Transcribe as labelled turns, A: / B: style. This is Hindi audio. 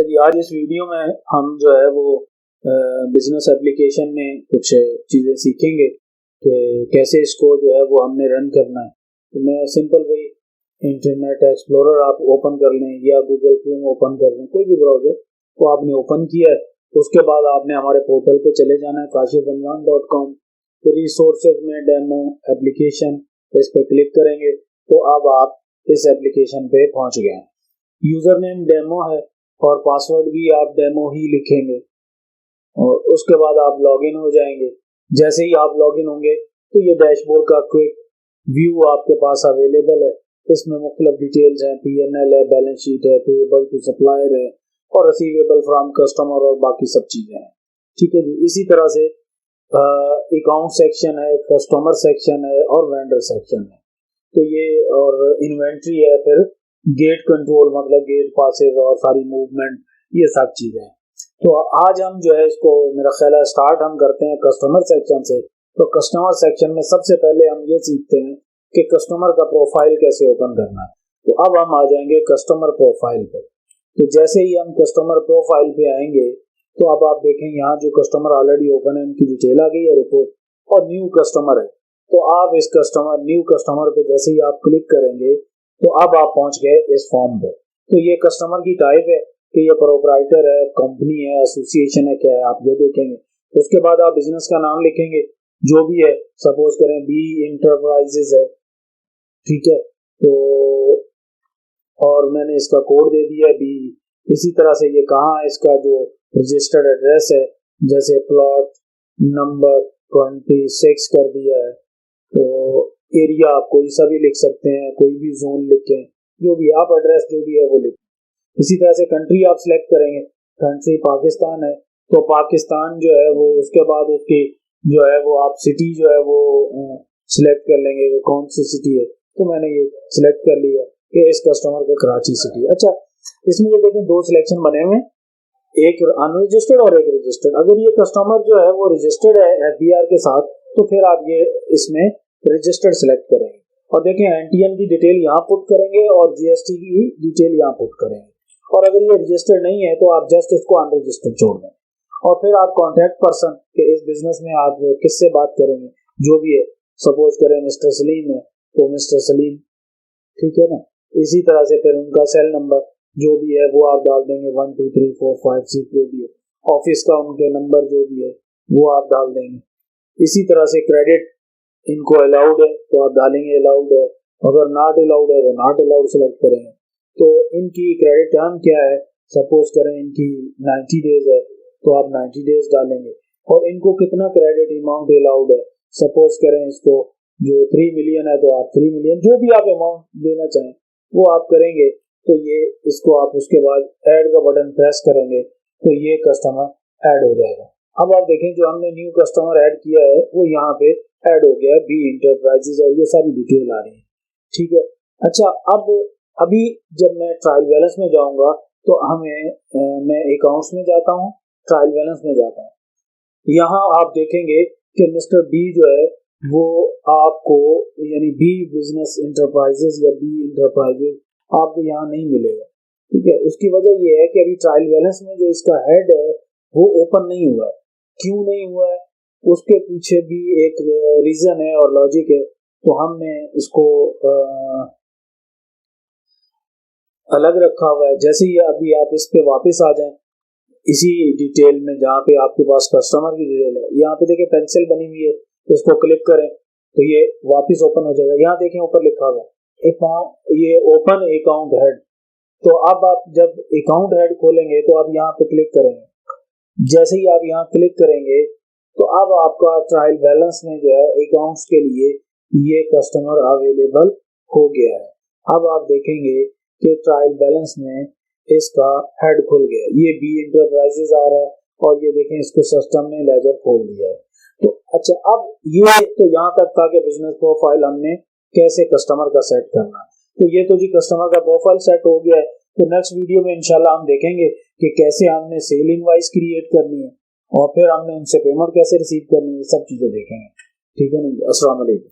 A: जी आज इस वीडियो में हम जो है वो बिजनेस एप्लीकेशन में कुछ चीज़ें सीखेंगे कि कैसे इसको जो है वो हमने रन करना है। तो मैं सिंपल वही इंटरनेट एक्सप्लोरर आप ओपन कर लें या गूगल क्रोम ओपन कर लें, कोई भी ब्राउज़र को आपने ओपन किया है तो उसके बाद आपने हमारे पोर्टल पे चले जाना है kashifrमजान.com। तो रिसोर्सेज में डेमो एप्लीकेशन इस पर क्लिक करेंगे तो अब आप इस एप्लीकेशन पे पहुंच गए हैं। यूज़र नेम डेमो है और पासवर्ड भी आप डेमो ही लिखेंगे और उसके बाद आप लॉगिन हो जाएंगे। जैसे ही आप लॉगिन होंगे तो ये डैशबोर्ड का क्विक व्यू आपके पास अवेलेबल है। इसमें मुख्तलिफ डिटेल्स हैं, P&L है, बैलेंस शीट है, पेएबल टू सप्लायर है और रिसीवेबल फ्रॉम कस्टमर और बाकी सब चीज़ें हैं। ठीक है जी। इसी तरह से अकाउंट सेक्शन है, कस्टमर सेक्शन है और वेंडर सेक्शन है। तो ये और इन्वेंट्री है, फिर गेट कंट्रोल मतलब गेट पासेस और सारी मूवमेंट, ये सब चीजें हैं। तो आज हम जो है इसको मेरा ख्याल है स्टार्ट हम करते हैं कस्टमर सेक्शन से। तो कस्टमर सेक्शन में सबसे पहले हम ये सीखते हैं कि कस्टमर का प्रोफाइल कैसे ओपन करना है। तो अब हम आ जाएंगे कस्टमर प्रोफाइल पे। तो जैसे ही हम कस्टमर प्रोफाइल पे आएंगे तो अब आप देखें यहाँ जो कस्टमर ऑलरेडी ओपन है उनकी डिटेल आ गई है, रिपोर्ट और न्यू कस्टमर है। तो आप इस कस्टमर न्यू कस्टमर पे जैसे ही आप क्लिक करेंगे तो अब आप पहुंच गए इस फॉर्म पे। तो ये कस्टमर की टाइप है कि ये प्रोप्राइटर है, कंपनी है, एसोसिएशन है, क्या है आप ये देखेंगे। उसके बाद आप बिजनेस का नाम लिखेंगे जो भी है, सपोज करें बी इंटरप्राइजेज है, ठीक है। तो और मैंने इसका कोड दे दिया बी। इसी तरह से ये कहाँ है, इसका जो रजिस्टर्ड एड्रेस है जैसे प्लॉट नंबर 26 कर दिया है। तो एरिया आप कोई सा भी लिख सकते हैं, कोई भी जोन लिखें, जो भी आप एड्रेस जो भी है वो लिखें। इसी तरह से कंट्री आप सिलेक्ट करेंगे, कंट्री पाकिस्तान है तो पाकिस्तान जो है वो, उसके बाद उसकी जो है वो आप सिटी जो है वो सिलेक्ट कर लेंगे वो कौन सी सिटी है। तो मैंने ये सिलेक्ट कर लिया कि इस कस्टमर का कराची सिटी। अच्छा, इसमें ये देखें दो सिलेक्शन बने हुए, एक अनरजिस्टर्ड और एक रजिस्टर्ड। अगर ये कस्टमर जो है वो रजिस्टर्ड है FBR के साथ तो फिर आप ये इसमें रजिस्टर्ड सिलेक्ट करेंगे और देखें एनटीएन की डिटेल यहाँ पुट करेंगे और GST की डिटेल यहाँ पुट करेंगे। और अगर ये रजिस्टर्ड नहीं है तो आप जस्ट इसको अनरजिस्टर्ड छोड़ दें और फिर आप कॉन्टैक्ट पर्सन के इस बिजनेस में आप किससे बात करेंगे जो भी है, सपोज करें मिस्टर सलीम है तो मिस्टर सलीम, ठीक है ना। इसी तरह से फिर उनका सेल नंबर जो भी है वो आप डाल देंगे 1 2 3 4 5 6 जो भी है, ऑफिस का उनके नंबर जो भी है वो आप डाल देंगे। इसी तरह से क्रेडिट इनको अलाउड है तो आप डालेंगे अलाउड है, अगर नॉट अलाउड है तो नॉट अलाउड सेलेक्ट करेंगे। तो इनकी क्रेडिट टर्म क्या है, सपोज करें इनकी 90 डेज है तो आप 90 डेज डालेंगे। और इनको कितना क्रेडिट अमाउंट अलाउड है, सपोज करें इसको जो 3 मिलियन है तो आप 3 मिलियन जो भी आप अमाउंट देना चाहें वो आप करेंगे। तो ये इसको आप उसके बाद ऐड का बटन प्रेस करेंगे तो ये कस्टमर ऐड हो जाएगा। अब आप देखें जो हमने न्यू कस्टमर ऐड किया है वो यहाँ पे ऐड हो गया है, बी इंटरप्राइजेज, और ये सारी डिटेल आ रही है, ठीक है। अच्छा, अब अभी जब मैं ट्रायल बैलेंस में जाऊंगा तो मैं अकाउंट्स में जाता हूँ, ट्रायल बैलेंस में जाता हूँ। यहाँ आप देखेंगे कि मिस्टर बी जो है वो आपको यानी बी बिजनेस इंटरप्राइजेज या बी इंटरप्राइजेज आपको यहाँ नहीं मिलेगा, ठीक है। उसकी वजह ये है कि अभी ट्रायल बैलेंस में जो इसका हेड है वो ओपन नहीं हुआ है। क्यों नहीं हुआ है उसके पीछे भी एक रीजन है और लॉजिक है। तो हमने इसको अलग रखा हुआ है। जैसे ही अभी आप इस पे वापस आ जाएं इसी डिटेल में जहाँ पे आपके पास कस्टमर की डिटेल है, यहाँ पे देखें पेंसिल बनी हुई है, इसको क्लिक करें तो ये वापस ओपन हो जाएगा। यहाँ देखें ऊपर लिखा हुआ है ये ओपन अकाउंट हेड। तो अब आप जब अकाउंट हेड खोलेंगे तो आप यहाँ पे क्लिक करेंगे। जैसे ही आप यहाँ क्लिक करेंगे तो अब आपका ट्रायल बैलेंस में जो है अकाउंट्स के लिए ये कस्टमर अवेलेबल हो गया है। अब आप देखेंगे कि ट्रायल बैलेंस में इसका हेड खुल गया, ये बी इंटरप्राइजेज आ रहा है और ये देखें इसको सिस्टम ने लेजर खोल दिया है। तो अच्छा, अब ये तो यहाँ तक था कि बिजनेस प्रोफाइल हमने कैसे कस्टमर का सेट करना। तो ये तो जी कस्टमर का प्रोफाइल सेट हो गया है। तो नेक्स्ट वीडियो में इंशाल्लाह हम देखेंगे कि कैसे हमने सेल इनवॉइस क्रिएट करनी है और फिर हमने उनसे पेमेंट कैसे रिसीव करनी है, सब चीजें देखेंगे, ठीक है ना। अस्सलाम वालेकुम।